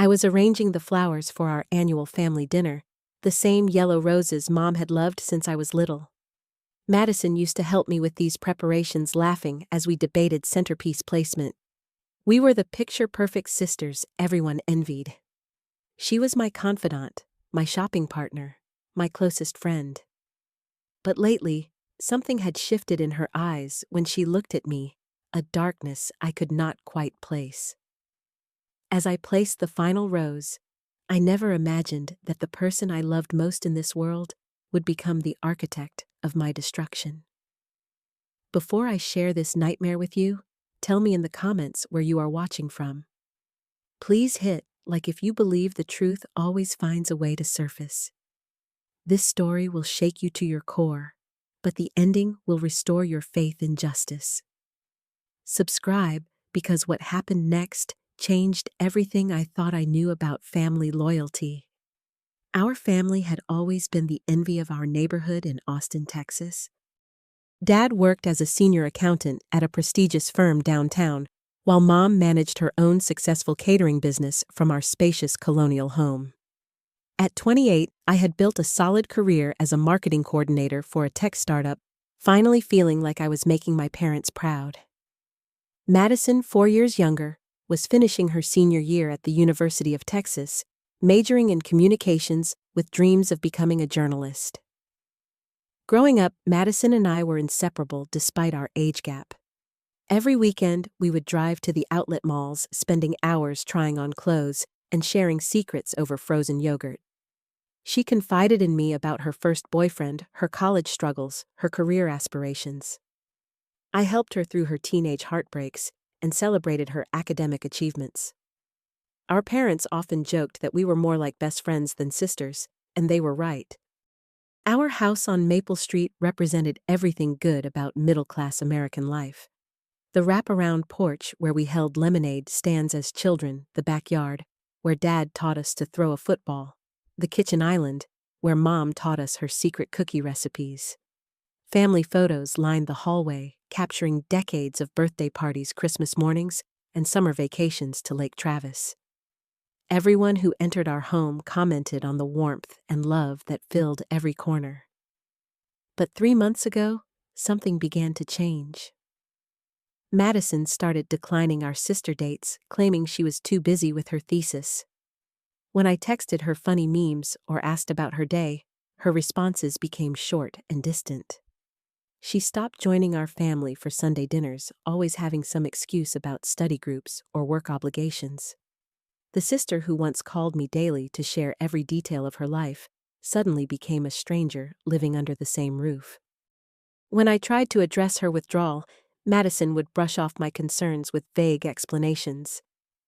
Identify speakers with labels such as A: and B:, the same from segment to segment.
A: I was arranging the flowers for our annual family dinner, the same yellow roses Mom had loved since I was little. Madison used to help me with these preparations, laughing as we debated centerpiece placement. We were the picture-perfect sisters everyone envied. She was my confidant, my shopping partner, my closest friend. But lately, something had shifted in her eyes when she looked at me, a darkness I could not quite place. As I placed the final rose, I never imagined that the person I loved most in this world would become the architect of my destruction. Before I share this nightmare with you, tell me in the comments where you are watching from. Please hit like if you believe the truth always finds a way to surface. This story will shake you to your core, but the ending will restore your faith in justice. Subscribe, because what happened next changed everything I thought I knew about family loyalty. Our family had always been the envy of our neighborhood in Austin, Texas. Dad worked as a senior accountant at a prestigious firm downtown, while Mom managed her own successful catering business from our spacious colonial home. At 28, I had built a solid career as a marketing coordinator for a tech startup, finally feeling like I was making my parents proud. Madison, 4 years younger, was finishing her senior year at the University of Texas, majoring in communications with dreams of becoming a journalist. Growing up, Madison and I were inseparable despite our age gap. Every weekend, we would drive to the outlet malls, spending hours trying on clothes and sharing secrets over frozen yogurt. She confided in me about her first boyfriend, her college struggles, her career aspirations. I helped her through her teenage heartbreaks and celebrated her academic achievements. Our parents often joked that we were more like best friends than sisters, and they were right. Our house on Maple Street represented everything good about middle-class American life. The wraparound porch where we held lemonade stands as children, the backyard, where Dad taught us to throw a football, the kitchen island, where Mom taught us her secret cookie recipes. Family photos lined the hallway, capturing decades of birthday parties, Christmas mornings, and summer vacations to Lake Travis. Everyone who entered our home commented on the warmth and love that filled every corner. But 3 months ago, something began to change. Madison started declining our sister dates, claiming she was too busy with her thesis. When I texted her funny memes or asked about her day, her responses became short and distant. She stopped joining our family for Sunday dinners, always having some excuse about study groups or work obligations. The sister who once called me daily to share every detail of her life suddenly became a stranger living under the same roof. When I tried to address her withdrawal, Madison would brush off my concerns with vague explanations.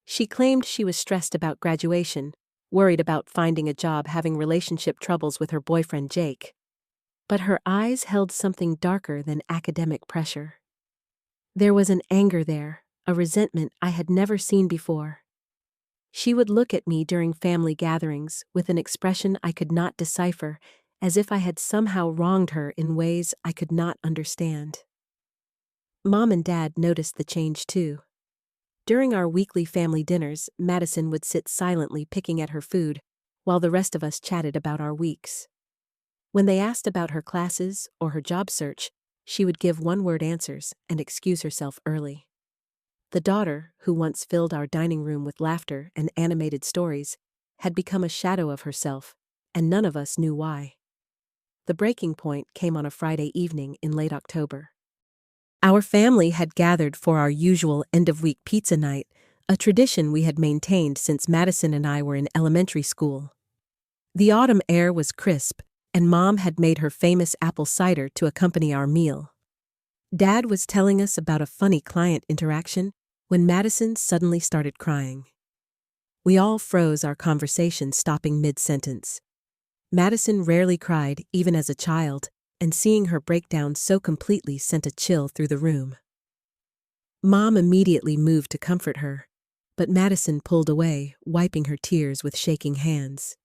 A: She claimed she was stressed about graduation, worried about finding a job, having relationship troubles with her boyfriend Jake. But her eyes held something darker than academic pressure. There was an anger there, a resentment I had never seen before. She would look at me during family gatherings with an expression I could not decipher, as if I had somehow wronged her in ways I could not understand. Mom and Dad noticed the change too. During our weekly family dinners, Madison would sit silently picking at her food, while the rest of us chatted about our weeks. When they asked about her classes or her job search, she would give one-word answers and excuse herself early. The daughter, who once filled our dining room with laughter and animated stories, had become a shadow of herself, and none of us knew why. The breaking point came on a Friday evening in late October. Our family had gathered for our usual end-of-week pizza night, a tradition we had maintained since Madison and I were in elementary school. The autumn air was crisp, and Mom had made her famous apple cider to accompany our meal. Dad was telling us about a funny client interaction when Madison suddenly started crying. We all froze our conversation, stopping mid-sentence. Madison rarely cried, even as a child, and seeing her break down so completely sent a chill through the room. Mom immediately moved to comfort her, but Madison pulled away, wiping her tears with shaking hands.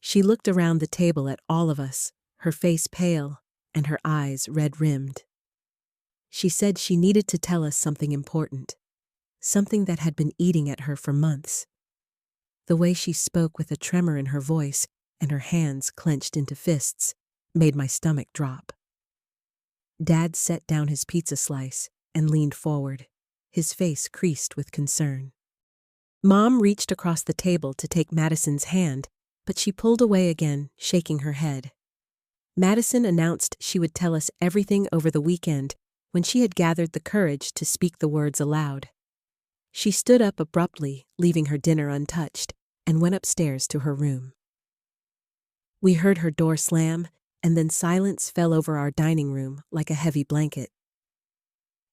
A: She looked around the table at all of us, her face pale and her eyes red-rimmed. She said she needed to tell us something important, something that had been eating at her for months. The way she spoke with a tremor in her voice and her hands clenched into fists made my stomach drop. Dad set down his pizza slice and leaned forward, his face creased with concern. Mom reached across the table to take Madison's hand, but she pulled away again, shaking her head. Madison announced she would tell us everything over the weekend when she had gathered the courage to speak the words aloud. She stood up abruptly, leaving her dinner untouched, and went upstairs to her room. We heard her door slam, and then silence fell over our dining room like a heavy blanket.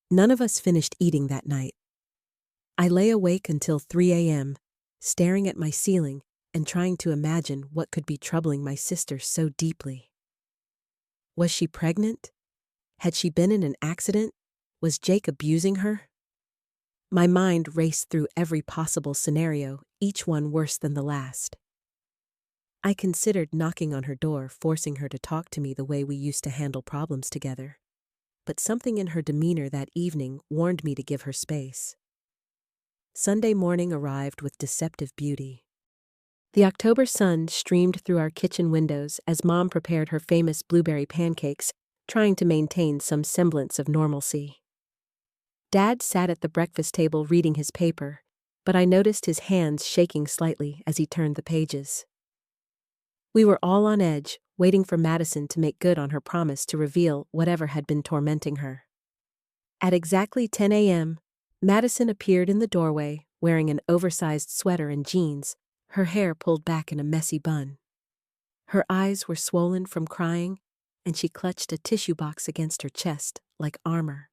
A: None of us finished eating that night. I lay awake until 3 a.m., staring at my ceiling and trying to imagine what could be troubling my sister so deeply. Was she pregnant? Had she been in an accident? Was Jake abusing her? My mind raced through every possible scenario, each one worse than the last. I considered knocking on her door, forcing her to talk to me the way we used to handle problems together. But something in her demeanor that evening warned me to give her space. Sunday morning arrived with deceptive beauty. The October sun streamed through our kitchen windows as Mom prepared her famous blueberry pancakes, trying to maintain some semblance of normalcy. Dad sat at the breakfast table reading his paper, but I noticed his hands shaking slightly as he turned the pages. We were all on edge, waiting for Madison to make good on her promise to reveal whatever had been tormenting her. At exactly 10 a.m., Madison appeared in the doorway, wearing an oversized sweater and jeans, her hair pulled back in a messy bun. Her eyes were swollen from crying, and she clutched a tissue box against her chest like armor.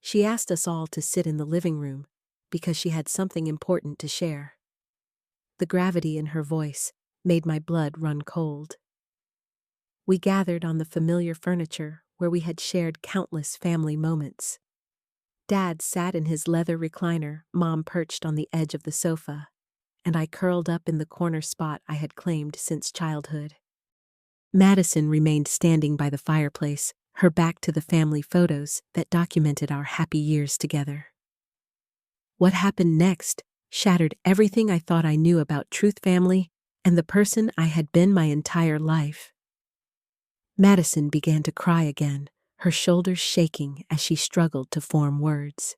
A: She asked us all to sit in the living room because she had something important to share. The gravity in her voice made my blood run cold. We gathered on the familiar furniture where we had shared countless family moments. Dad sat in his leather recliner, Mom perched on the edge of the sofa, and I curled up in the corner spot I had claimed since childhood. Madison remained standing by the fireplace, her back to the family photos that documented our happy years together. What happened next shattered everything I thought I knew about Truth Family and the person I had been my entire life. Madison began to cry again, her shoulders shaking as she struggled to form words.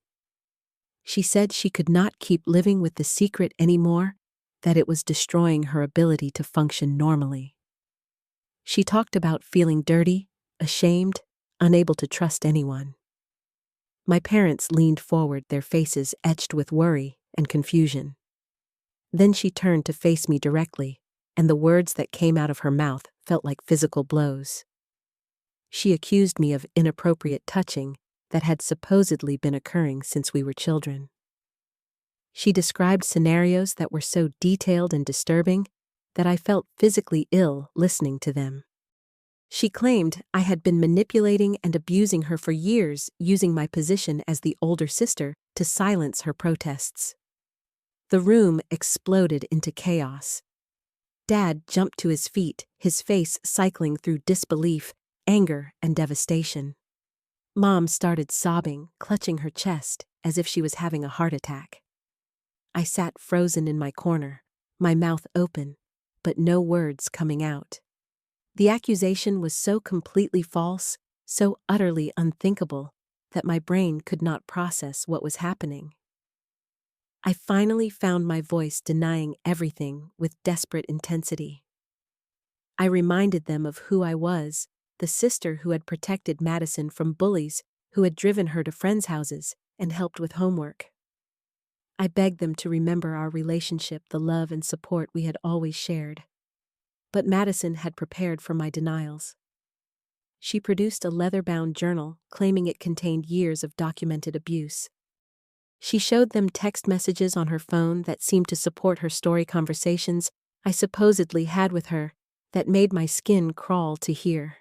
A: She said she could not keep living with the secret anymore, that it was destroying her ability to function normally. She talked about feeling dirty, ashamed, unable to trust anyone. My parents leaned forward, their faces etched with worry and confusion. Then she turned to face me directly, and the words that came out of her mouth felt like physical blows. She accused me of inappropriate touching that had supposedly been occurring since we were children. She described scenarios that were so detailed and disturbing that I felt physically ill listening to them. She claimed I had been manipulating and abusing her for years, using my position as the older sister to silence her protests. The room exploded into chaos. Dad jumped to his feet, his face cycling through disbelief, anger, and devastation. Mom started sobbing, clutching her chest as if she was having a heart attack. I sat frozen in my corner, my mouth open, but no words coming out. The accusation was so completely false, so utterly unthinkable, that my brain could not process what was happening. I finally found my voice denying everything with desperate intensity. I reminded them of who I was, the sister who had protected Madison from bullies, who had driven her to friends' houses and helped with homework. I begged them to remember our relationship, the love and support we had always shared. But Madison had prepared for my denials. She produced a leather-bound journal, claiming it contained years of documented abuse. She showed them text messages on her phone that seemed to support her story conversations I supposedly had with her that made my skin crawl to hear.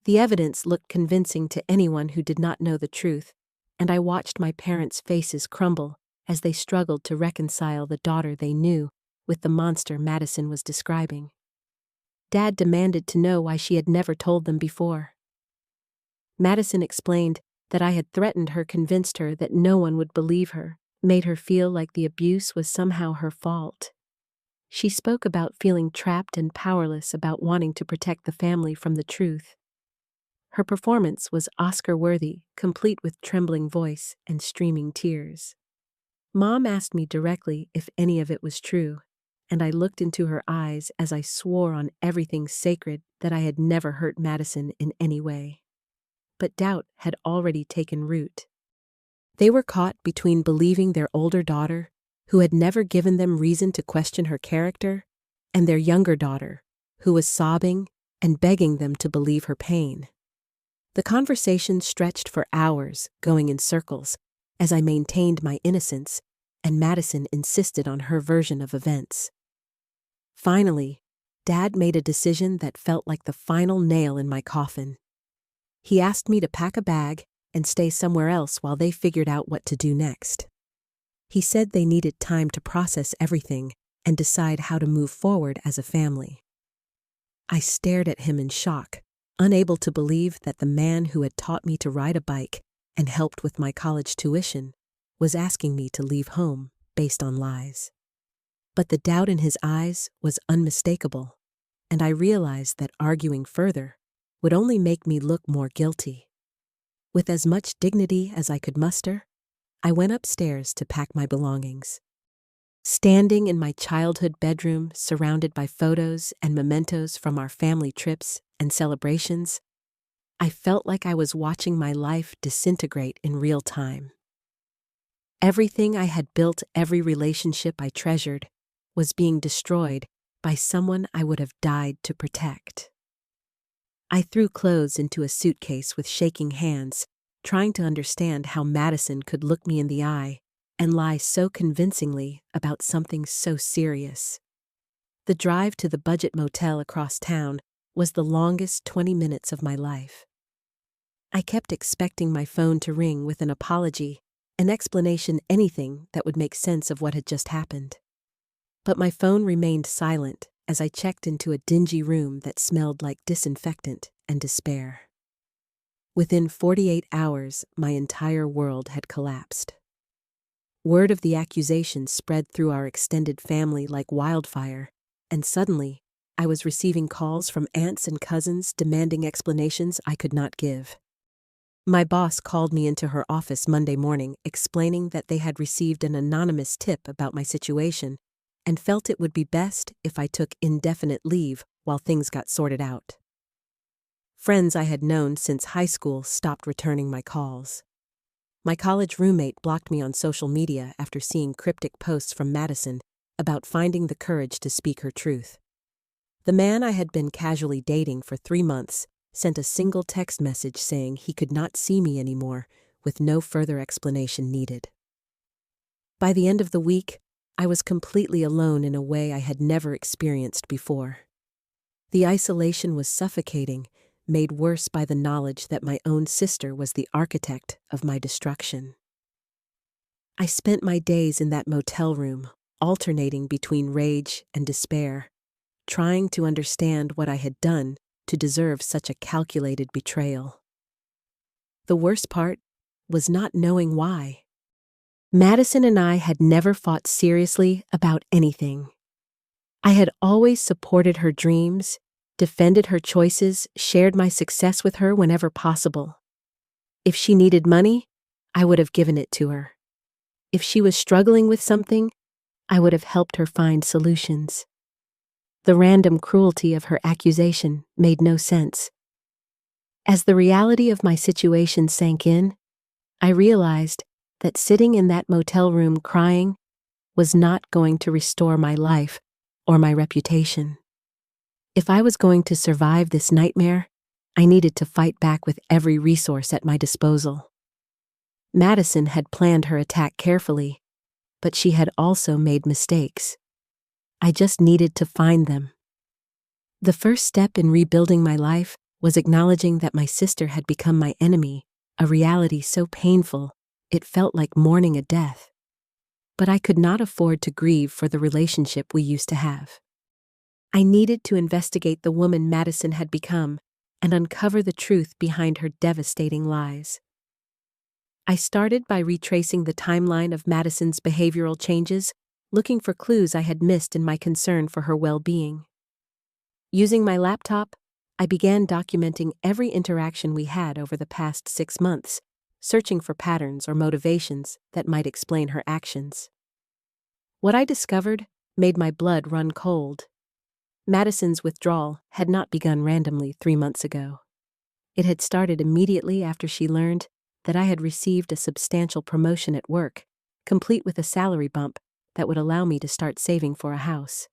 A: The evidence looked convincing to anyone who did not know the truth, and I watched my parents' faces crumble as they struggled to reconcile the daughter they knew with the monster Madison was describing. Dad demanded to know why she had never told them before. Madison explained that I had threatened her, convinced her that no one would believe her, made her feel like the abuse was somehow her fault. She spoke about feeling trapped and powerless, about wanting to protect the family from the truth. Her performance was Oscar-worthy, complete with trembling voice and streaming tears. Mom asked me directly if any of it was true, and I looked into her eyes as I swore on everything sacred that I had never hurt Madison in any way. But doubt had already taken root. They were caught between believing their older daughter, who had never given them reason to question her character, and their younger daughter, who was sobbing and begging them to believe her pain. The conversation stretched for hours, going in circles, as I maintained my innocence, and Madison insisted on her version of events. Finally, Dad made a decision that felt like the final nail in my coffin. He asked me to pack a bag and stay somewhere else while they figured out what to do next. He said they needed time to process everything and decide how to move forward as a family. I stared at him in shock, unable to believe that the man who had taught me to ride a bike and helped with my college tuition was asking me to leave home based on lies. But the doubt in his eyes was unmistakable, and I realized that arguing further would only make me look more guilty. With as much dignity as I could muster, I went upstairs to pack my belongings. Standing in my childhood bedroom, surrounded by photos and mementos from our family trips and celebrations, I felt like I was watching my life disintegrate in real time. Everything I had built, every relationship I treasured, was being destroyed by someone I would have died to protect. I threw clothes into a suitcase with shaking hands, trying to understand how Madison could look me in the eye and lie so convincingly about something so serious. The drive to the budget motel across town was the longest 20 minutes of my life. I kept expecting my phone to ring with an apology, an explanation, anything that would make sense of what had just happened. But my phone remained silent as I checked into a dingy room that smelled like disinfectant and despair. Within 48 hours, my entire world had collapsed. Word of the accusation spread through our extended family like wildfire, and suddenly, I was receiving calls from aunts and cousins demanding explanations I could not give. My boss called me into her office Monday morning, explaining that they had received an anonymous tip about my situation and felt it would be best if I took indefinite leave while things got sorted out. Friends I had known since high school stopped returning my calls. My college roommate blocked me on social media after seeing cryptic posts from Madison about finding the courage to speak her truth. The man I had been casually dating for 3 months sent a single text message saying he could not see me anymore, with no further explanation needed. By the end of the week, I was completely alone in a way I had never experienced before. The isolation was suffocating, made worse by the knowledge that my own sister was the architect of my destruction. I spent my days in that motel room, alternating between rage and despair, trying to understand what I had done to deserve such a calculated betrayal. The worst part was not knowing why. Madison and I had never fought seriously about anything. I had always supported her dreams, defended her choices, shared my success with her whenever possible. If she needed money, I would have given it to her. If she was struggling with something, I would have helped her find solutions. The random cruelty of her accusation made no sense. As the reality of my situation sank in, I realized that sitting in that motel room crying was not going to restore my life or my reputation. If I was going to survive this nightmare, I needed to fight back with every resource at my disposal. Madison had planned her attack carefully, but she had also made mistakes. I just needed to find them. The first step in rebuilding my life was acknowledging that my sister had become my enemy, a reality so painful it felt like mourning a death. But I could not afford to grieve for the relationship we used to have. I needed to investigate the woman Madison had become and uncover the truth behind her devastating lies. I started by retracing the timeline of Madison's behavioral changes, looking for clues I had missed in my concern for her well-being. Using my laptop, I began documenting every interaction we had over the past 6 months, searching for patterns or motivations that might explain her actions. What I discovered made my blood run cold. Madison's withdrawal had not begun randomly 3 months ago. It had started immediately after she learned that I had received a substantial promotion at work, complete with a salary bump that would allow me to start saving for a house.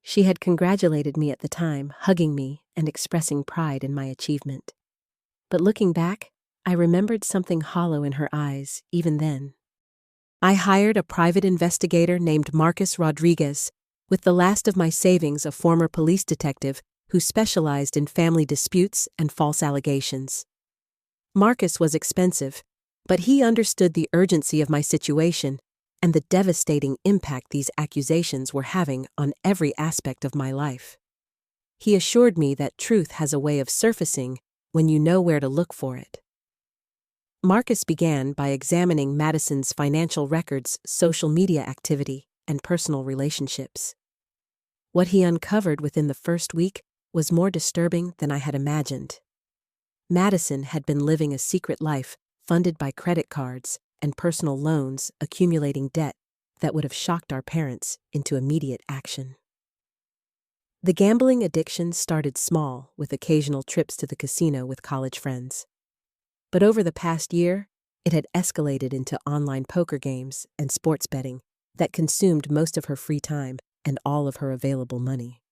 A: She had congratulated me at the time, hugging me and expressing pride in my achievement. But looking back, I remembered something hollow in her eyes, even then. I hired a private investigator named Marcus Rodriguez, with the last of my savings a former police detective who specialized in family disputes and false allegations. Marcus was expensive, but he understood the urgency of my situation and the devastating impact these accusations were having on every aspect of my life. He assured me that truth has a way of surfacing when you know where to look for it. Marcus began by examining Madison's financial records, social media activity, and personal relationships. What he uncovered within the first week was more disturbing than I had imagined. Madison had been living a secret life funded by credit cards and personal loans, accumulating debt that would have shocked our parents into immediate action. The gambling addiction started small, with occasional trips to the casino with college friends. But over the past year, it had escalated into online poker games and sports betting that consumed most of her free time and all of her available money.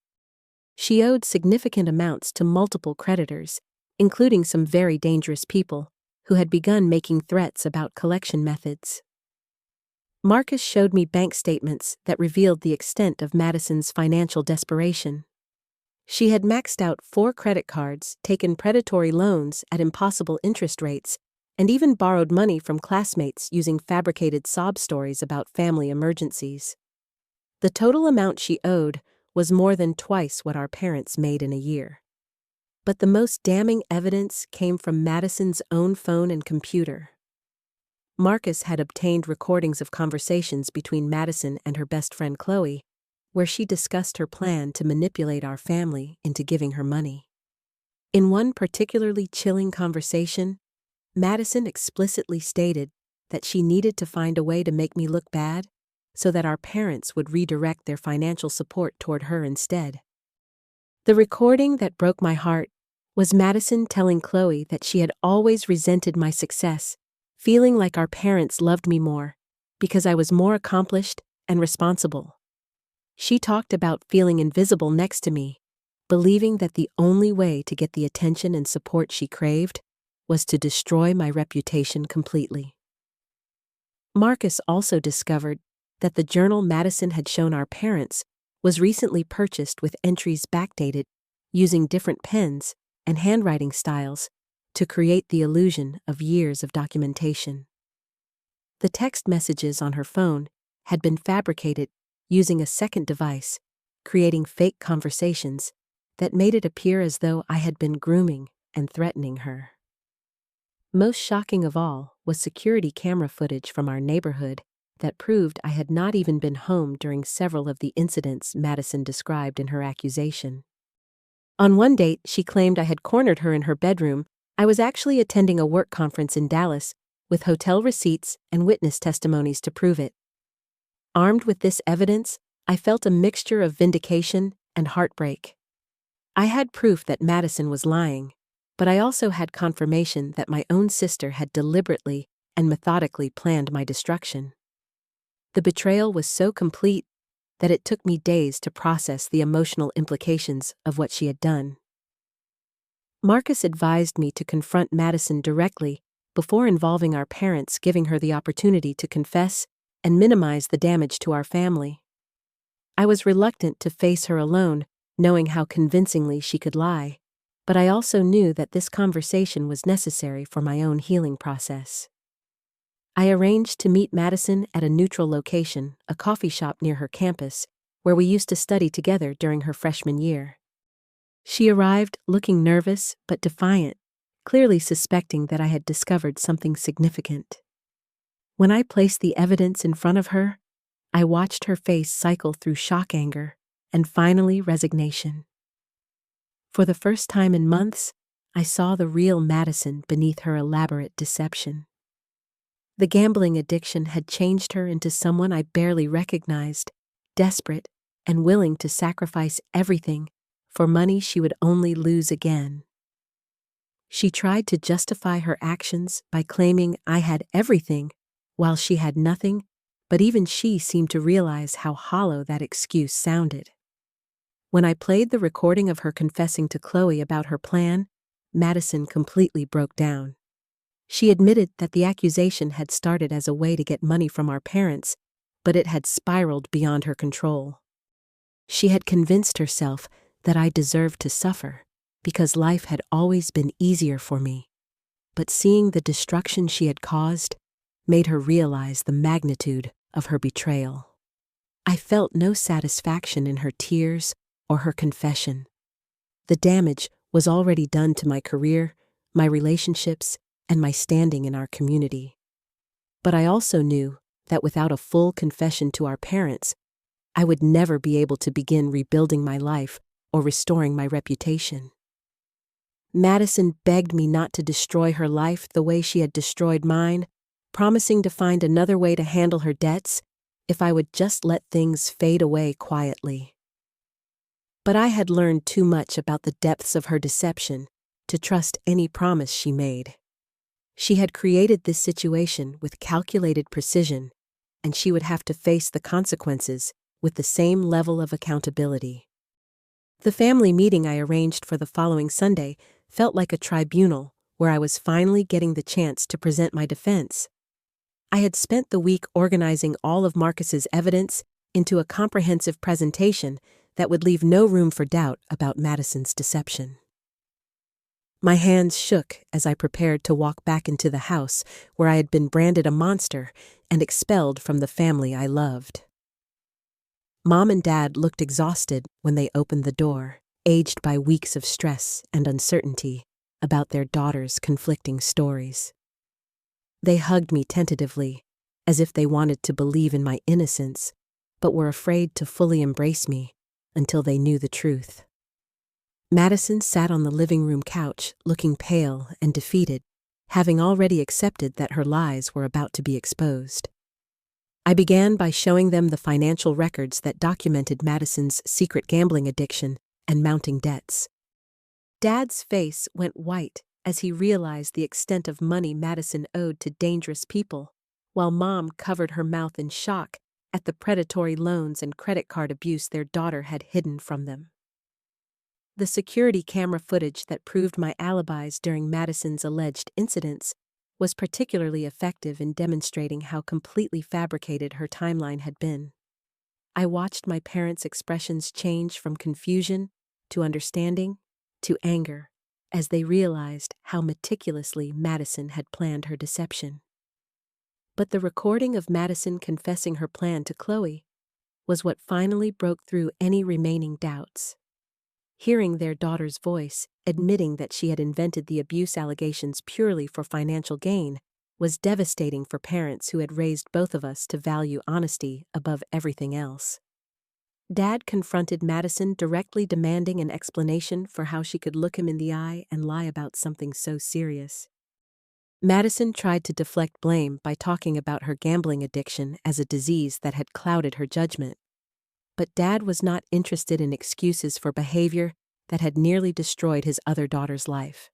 A: She owed significant amounts to multiple creditors, including some very dangerous people who had begun making threats about collection methods. Marcus showed me bank statements that revealed the extent of Madison's financial desperation. She had maxed out 4 credit cards, taken predatory loans at impossible interest rates, and even borrowed money from classmates using fabricated sob stories about family emergencies. The total amount she owed was more than twice what our parents made in a year. But the most damning evidence came from Madison's own phone and computer. Marcus had obtained recordings of conversations between Madison and her best friend Chloe, where she discussed her plan to manipulate our family into giving her money. In one particularly chilling conversation, Madison explicitly stated that she needed to find a way to make me look bad so that our parents would redirect their financial support toward her instead. The recording that broke my heart was Madison telling Chloe that she had always resented my success, feeling like our parents loved me more because I was more accomplished and responsible. She talked about feeling invisible next to me, believing that the only way to get the attention and support she craved was to destroy my reputation completely. Marcus also discovered that the journal Madison had shown our parents was recently purchased with entries backdated, using different pens and handwriting styles to create the illusion of years of documentation. The text messages on her phone had been fabricated using a second device, creating fake conversations that made it appear as though I had been grooming and threatening her. Most shocking of all was security camera footage from our neighborhood that proved I had not even been home during several of the incidents Madison described in her accusation. On one date, she claimed I had cornered her in her bedroom. I was actually attending a work conference in Dallas with hotel receipts and witness testimonies to prove it. Armed with this evidence, I felt a mixture of vindication and heartbreak. I had proof that Madison was lying, but I also had confirmation that my own sister had deliberately and methodically planned my destruction. The betrayal was so complete that it took me days to process the emotional implications of what she had done. Marcus advised me to confront Madison directly before involving our parents, giving her the opportunity to confess and minimize the damage to our family. I was reluctant to face her alone, knowing how convincingly she could lie, but I also knew that this conversation was necessary for my own healing process. I arranged to meet Madison at a neutral location, a coffee shop near her campus, where we used to study together during her freshman year. She arrived looking nervous but defiant, clearly suspecting that I had discovered something significant. When I placed the evidence in front of her, I watched her face cycle through shock, anger, and finally resignation. For the first time in months, I saw the real Madison beneath her elaborate deception. The gambling addiction had changed her into someone I barely recognized, desperate and willing to sacrifice everything for money she would only lose again. She tried to justify her actions by claiming I had everything while she had nothing, but even she seemed to realize how hollow that excuse sounded. When I played the recording of her confessing to Chloe about her plan, Madison completely broke down. She admitted that the accusation had started as a way to get money from our parents, but it had spiraled beyond her control. She had convinced herself that I deserved to suffer because life had always been easier for me. But seeing the destruction she had caused made her realize the magnitude of her betrayal. I felt no satisfaction in her tears or her confession. The damage was already done to my career, my relationships, and my standing in our community. But I also knew that without a full confession to our parents, I would never be able to begin rebuilding my life or restoring my reputation. Madison begged me not to destroy her life the way she had destroyed mine, promising to find another way to handle her debts if I would just let things fade away quietly. But I had learned too much about the depths of her deception to trust any promise she made. She had created this situation with calculated precision, and she would have to face the consequences with the same level of accountability. The family meeting I arranged for the following Sunday felt like a tribunal where I was finally getting the chance to present my defense. I had spent the week organizing all of Marcus's evidence into a comprehensive presentation that would leave no room for doubt about Madison's deception. My hands shook as I prepared to walk back into the house where I had been branded a monster and expelled from the family I loved. Mom and Dad looked exhausted when they opened the door, aged by weeks of stress and uncertainty about their daughter's conflicting stories. They hugged me tentatively, as if they wanted to believe in my innocence, but were afraid to fully embrace me until they knew the truth. Madison sat on the living room couch, looking pale and defeated, having already accepted that her lies were about to be exposed. I began by showing them the financial records that documented Madison's secret gambling addiction and mounting debts. Dad's face went white as he realized the extent of money Madison owed to dangerous people, while Mom covered her mouth in shock at the predatory loans and credit card abuse their daughter had hidden from them. The security camera footage that proved my alibis during Madison's alleged incidents was particularly effective in demonstrating how completely fabricated her timeline had been. I watched my parents' expressions change from confusion to understanding to anger as they realized how meticulously Madison had planned her deception. But the recording of Madison confessing her plan to Chloe was what finally broke through any remaining doubts. Hearing their daughter's voice, admitting that she had invented the abuse allegations purely for financial gain, was devastating for parents who had raised both of us to value honesty above everything else. Dad confronted Madison, directly demanding an explanation for how she could look him in the eye and lie about something so serious. Madison tried to deflect blame by talking about her gambling addiction as a disease that had clouded her judgment. But Dad was not interested in excuses for behavior that had nearly destroyed his other daughter's life.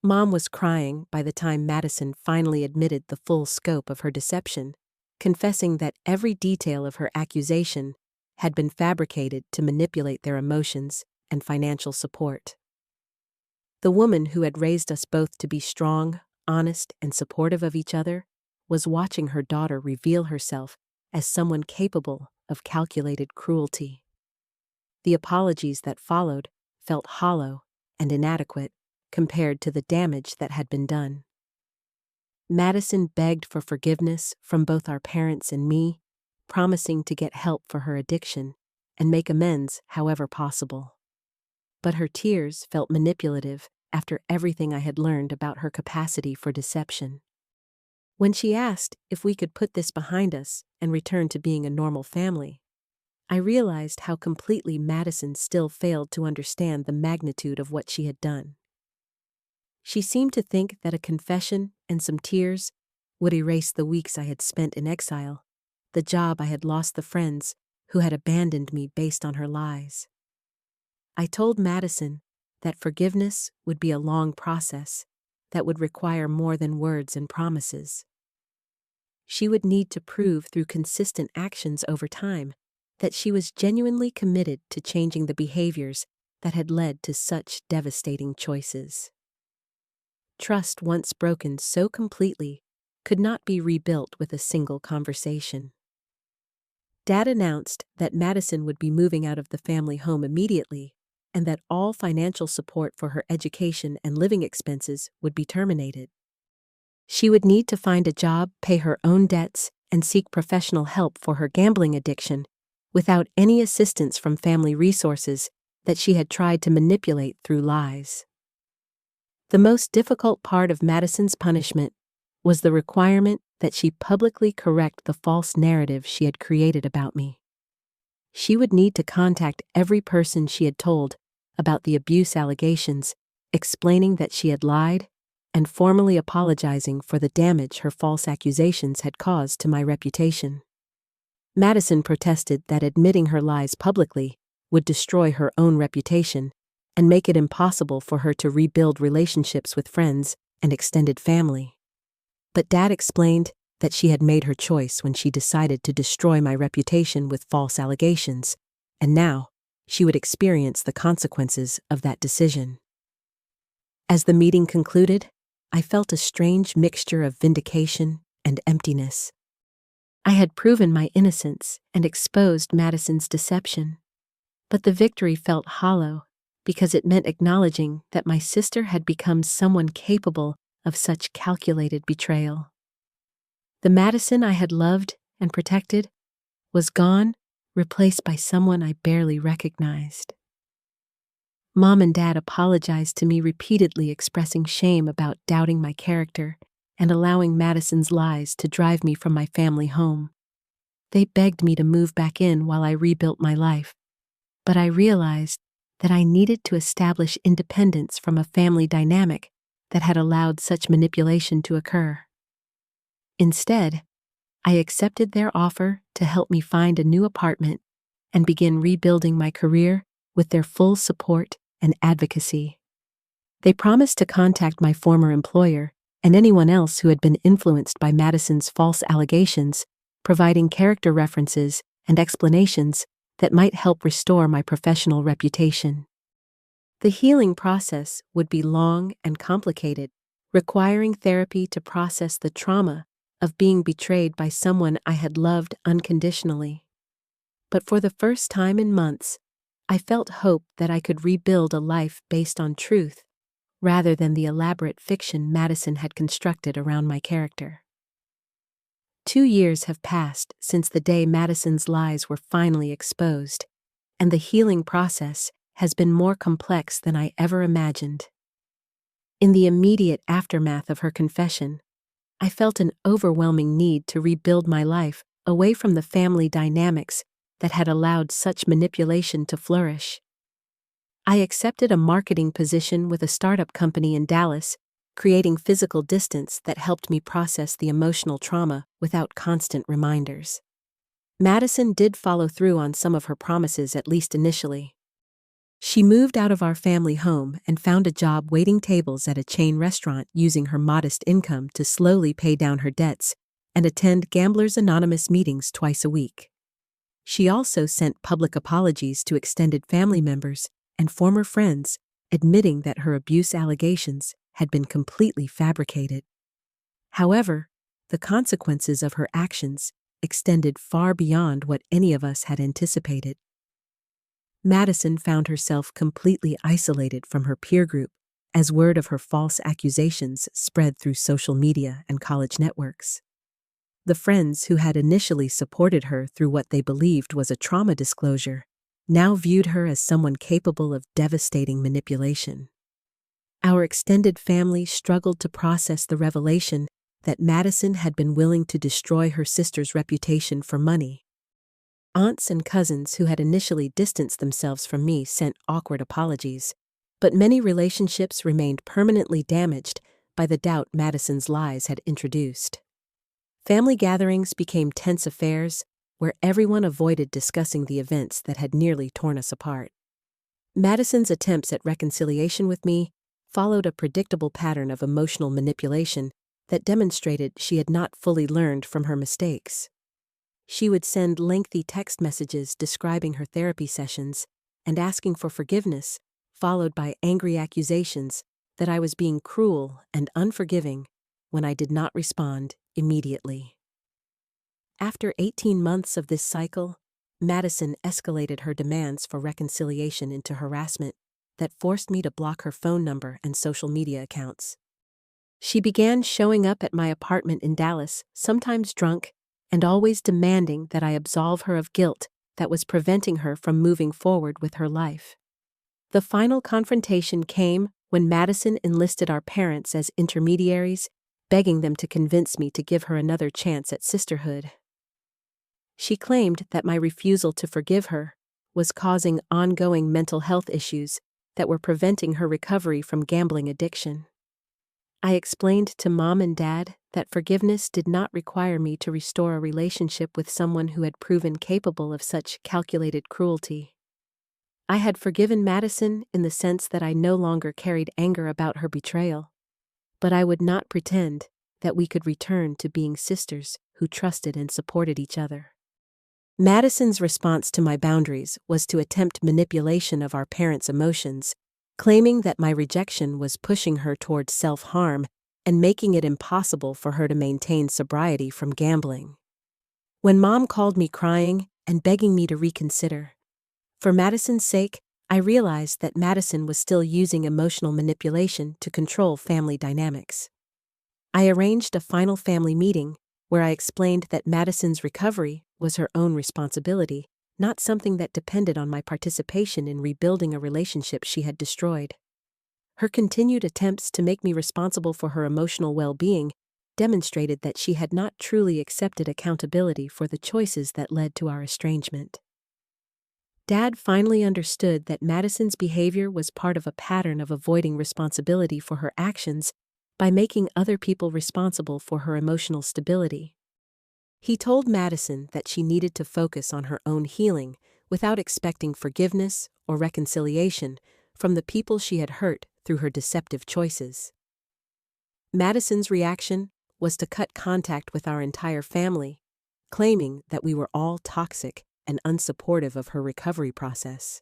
A: Mom was crying by the time Madison finally admitted the full scope of her deception, confessing that every detail of her accusation had been fabricated to manipulate their emotions and financial support. The woman who had raised us both to be strong, honest, and supportive of each other was watching her daughter reveal herself as someone capable of calculated cruelty. The apologies that followed felt hollow and inadequate compared to the damage that had been done. Madison begged for forgiveness from both our parents and me, promising to get help for her addiction and make amends however possible. But her tears felt manipulative after everything I had learned about her capacity for deception. When she asked if we could put this behind us and return to being a normal family, I realized how completely Madison still failed to understand the magnitude of what she had done. She seemed to think that a confession and some tears would erase the weeks I had spent in exile, the job I had lost, the friends who had abandoned me based on her lies. I told Madison that forgiveness would be a long process that would require more than words and promises. She would need to prove through consistent actions over time that she was genuinely committed to changing the behaviors that had led to such devastating choices. Trust once broken so completely could not be rebuilt with a single conversation. Dad announced that Madison would be moving out of the family home immediately and that all financial support for her education and living expenses would be terminated. She would need to find a job, pay her own debts, and seek professional help for her gambling addiction without any assistance from family resources that she had tried to manipulate through lies. The most difficult part of Madison's punishment was the requirement that she publicly correct the false narrative she had created about me. She would need to contact every person she had told about the abuse allegations, explaining that she had lied, and formally apologizing for the damage her false accusations had caused to my reputation. Madison protested that admitting her lies publicly would destroy her own reputation and make it impossible for her to rebuild relationships with friends and extended family. But Dad explained that she had made her choice when she decided to destroy my reputation with false allegations, and now she would experience the consequences of that decision. As the meeting concluded, I felt a strange mixture of vindication and emptiness. I had proven my innocence and exposed Madison's deception, but the victory felt hollow because it meant acknowledging that my sister had become someone capable of such calculated betrayal. The Madison I had loved and protected was gone, replaced by someone I barely recognized. Mom and Dad apologized to me repeatedly, expressing shame about doubting my character and allowing Madison's lies to drive me from my family home. They begged me to move back in while I rebuilt my life, but I realized that I needed to establish independence from a family dynamic that had allowed such manipulation to occur. Instead, I accepted their offer to help me find a new apartment and begin rebuilding my career with their full support and advocacy. They promised to contact my former employer and anyone else who had been influenced by Madison's false allegations, providing character references and explanations that might help restore my professional reputation. The healing process would be long and complicated, requiring therapy to process the trauma of being betrayed by someone I had loved unconditionally. But for the first time in months, I felt hope that I could rebuild a life based on truth, rather than the elaborate fiction Madison had constructed around my character. 2 years have passed since the day Madison's lies were finally exposed, and the healing process has been more complex than I ever imagined. In the immediate aftermath of her confession, I felt an overwhelming need to rebuild my life away from the family dynamics that had allowed such manipulation to flourish. I accepted a marketing position with a startup company in Dallas, creating physical distance that helped me process the emotional trauma without constant reminders. Madison did follow through on some of her promises, at least initially. She moved out of our family home and found a job waiting tables at a chain restaurant, using her modest income to slowly pay down her debts and attend Gamblers Anonymous meetings twice a week. She also sent public apologies to extended family members and former friends, admitting that her abuse allegations had been completely fabricated. However, the consequences of her actions extended far beyond what any of us had anticipated. Madison found herself completely isolated from her peer group as word of her false accusations spread through social media and college networks. The friends who had initially supported her through what they believed was a trauma disclosure now viewed her as someone capable of devastating manipulation. Our extended family struggled to process the revelation that Madison had been willing to destroy her sister's reputation for money. Aunts and cousins who had initially distanced themselves from me sent awkward apologies, but many relationships remained permanently damaged by the doubt Madison's lies had introduced. Family gatherings became tense affairs where everyone avoided discussing the events that had nearly torn us apart. Madison's attempts at reconciliation with me followed a predictable pattern of emotional manipulation that demonstrated she had not fully learned from her mistakes. She would send lengthy text messages describing her therapy sessions and asking for forgiveness, followed by angry accusations that I was being cruel and unforgiving when I did not respond immediately. After 18 months of this cycle, Madison escalated her demands for reconciliation into harassment that forced me to block her phone number and social media accounts. She began showing up at my apartment in Dallas, sometimes drunk, and always demanding that I absolve her of guilt that was preventing her from moving forward with her life. The final confrontation came when Madison enlisted our parents as intermediaries, begging them to convince me to give her another chance at sisterhood. She claimed that my refusal to forgive her was causing ongoing mental health issues that were preventing her recovery from gambling addiction. I explained to Mom and Dad that forgiveness did not require me to restore a relationship with someone who had proven capable of such calculated cruelty. I had forgiven Madison in the sense that I no longer carried anger about her betrayal, but I would not pretend that we could return to being sisters who trusted and supported each other. Madison's response to my boundaries was to attempt manipulation of our parents' emotions, claiming that my rejection was pushing her towards self-harm and making it impossible for her to maintain sobriety from gambling. When Mom called me crying and begging me to reconsider, for Madison's sake, I realized that Madison was still using emotional manipulation to control family dynamics. I arranged a final family meeting where I explained that Madison's recovery was her own responsibility, not something that depended on my participation in rebuilding a relationship she had destroyed. Her continued attempts to make me responsible for her emotional well-being demonstrated that she had not truly accepted accountability for the choices that led to our estrangement. Dad finally understood that Madison's behavior was part of a pattern of avoiding responsibility for her actions by making other people responsible for her emotional stability. He told Madison that she needed to focus on her own healing without expecting forgiveness or reconciliation from the people she had hurt through her deceptive choices. Madison's reaction was to cut contact with our entire family, claiming that we were all toxic and unsupportive of her recovery process.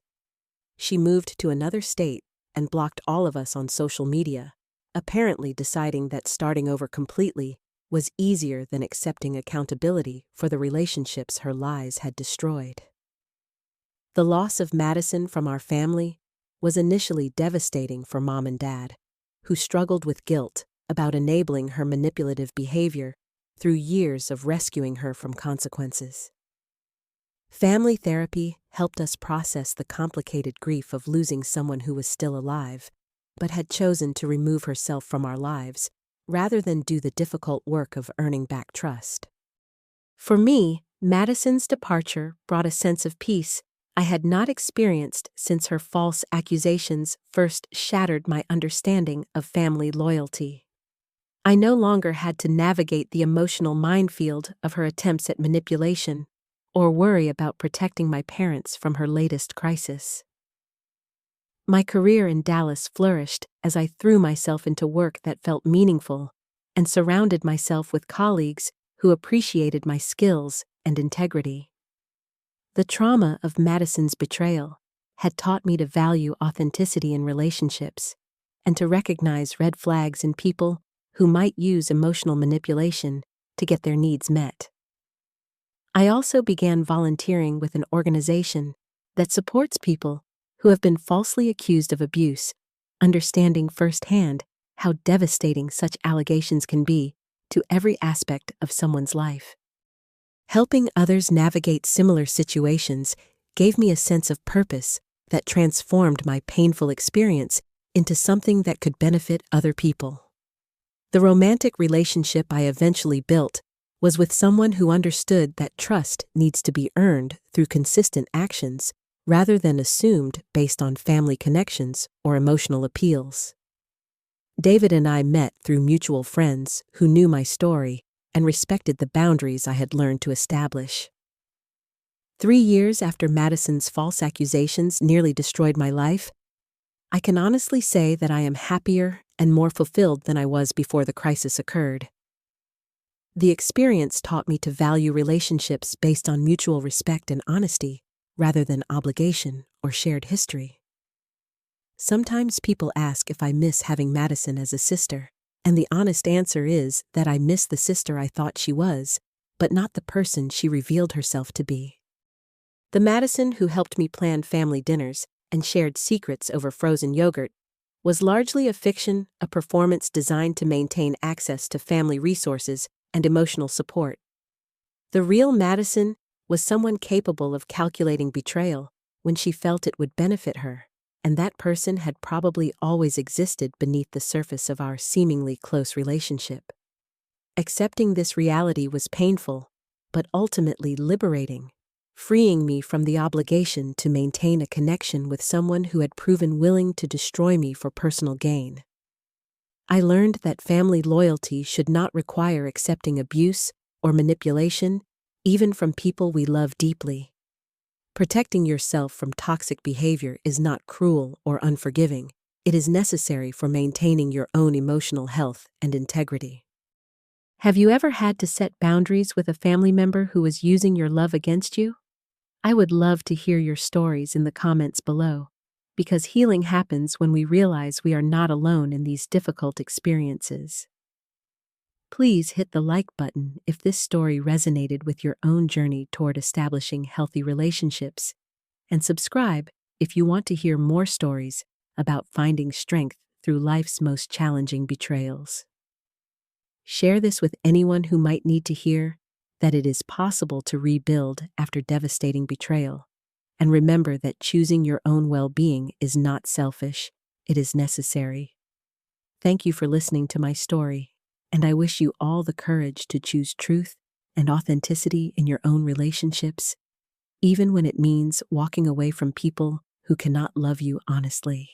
A: She moved to another state and blocked all of us on social media, apparently deciding that starting over completely was easier than accepting accountability for the relationships her lies had destroyed. The loss of Madison from our family was initially devastating for Mom and Dad, who struggled with guilt about enabling her manipulative behavior through years of rescuing her from consequences. Family therapy helped us process the complicated grief of losing someone who was still alive, but had chosen to remove herself from our lives rather than do the difficult work of earning back trust. For me, Madison's departure brought a sense of peace I had not experienced since her false accusations first shattered my understanding of family loyalty. I no longer had to navigate the emotional minefield of her attempts at manipulation or worry about protecting my parents from her latest crisis. My career in Dallas flourished as I threw myself into work that felt meaningful and surrounded myself with colleagues who appreciated my skills and integrity. The trauma of Madison's betrayal had taught me to value authenticity in relationships and to recognize red flags in people who might use emotional manipulation to get their needs met. I also began volunteering with an organization that supports people who have been falsely accused of abuse, understanding firsthand how devastating such allegations can be to every aspect of someone's life. Helping others navigate similar situations gave me a sense of purpose that transformed my painful experience into something that could benefit other people. The romantic relationship I eventually built was with someone who understood that trust needs to be earned through consistent actions rather than assumed based on family connections or emotional appeals. David and I met through mutual friends who knew my story and respected the boundaries I had learned to establish. 3 years after Madison's false accusations nearly destroyed my life, I can honestly say that I am happier and more fulfilled than I was before the crisis occurred. The experience taught me to value relationships based on mutual respect and honesty, rather than obligation or shared history. Sometimes people ask if I miss having Madison as a sister, and the honest answer is that I miss the sister I thought she was, but not the person she revealed herself to be. The Madison who helped me plan family dinners and shared secrets over frozen yogurt was largely a fiction, a performance designed to maintain access to family resources and emotional support. The real Madison was someone capable of calculating betrayal when she felt it would benefit her, and that person had probably always existed beneath the surface of our seemingly close relationship. Accepting this reality was painful, but ultimately liberating, freeing me from the obligation to maintain a connection with someone who had proven willing to destroy me for personal gain. I learned that family loyalty should not require accepting abuse or manipulation, even from people we love deeply. Protecting yourself from toxic behavior is not cruel or unforgiving. It is necessary for maintaining your own emotional health and integrity. Have you ever had to set boundaries with a family member who was using your love against you? I would love to hear your stories in the comments below, because healing happens when we realize we are not alone in these difficult experiences. Please hit the like button if this story resonated with your own journey toward establishing healthy relationships, and subscribe if you want to hear more stories about finding strength through life's most challenging betrayals. Share this with anyone who might need to hear that it is possible to rebuild after devastating betrayal. And remember that choosing your own well-being is not selfish, it is necessary. Thank you for listening to my story, and I wish you all the courage to choose truth and authenticity in your own relationships, even when it means walking away from people who cannot love you honestly.